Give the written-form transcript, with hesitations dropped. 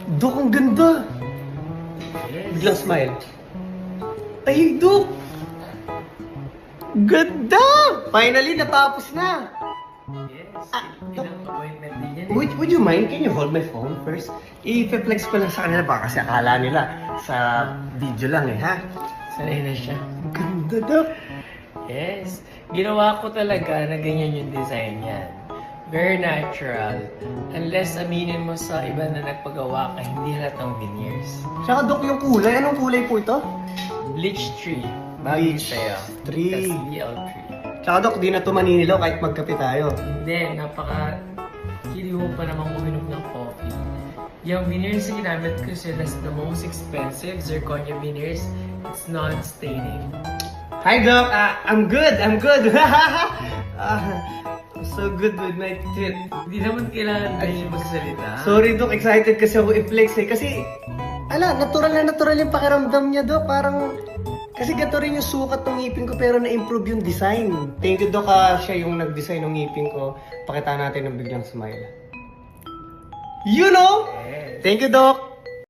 Dok, ang ganda. Yes. Biglang smile. Ay, Dok! Ganda! Finally, natapos na. Yes. Dok. Ilang appointment din yan. Would you mind? Can you hold my phone first? I-flex ko lang sa kanila ba kasi akala nila sa video lang eh, ha? Sanay na siya. Ang ganda, Dok. Yes. Ginawa ko talaga na ganyan yung design yan. Very natural. Unless aminin mo sa iba na nagpagawa ka, hindi lahat ng veneers. Tsaka, Dok, yung kulay. Anong kulay po ito? Bleach tree. Bagay Bleach sa'yo. tree. Tapos BL tree. Tsaka, Dok, di na ito maninilaw kahit magkape tayo. Hindi, hili mo pa namang uminom ng coffee. Yung veneers na ginamit ko that's the most expensive zirconia veneers. It's non-staining. Hi, Doc. I'm good. I'm good. I'm so good with my trip. Hindi naman kailangan ganyan magsalita. Sorry, Doc. Excited kasi ako i-flex eh. Kasi, natural na natural yung pakiramdam niya, Doc. Parang, kasi gato rin yung sukat ng ngipin ko pero na-improve yung design. Thank you, Doc. Siya yung nag-design ng ngipin ko. Pakita natin ng biglang smile. You know? Yes. Thank you, Doc.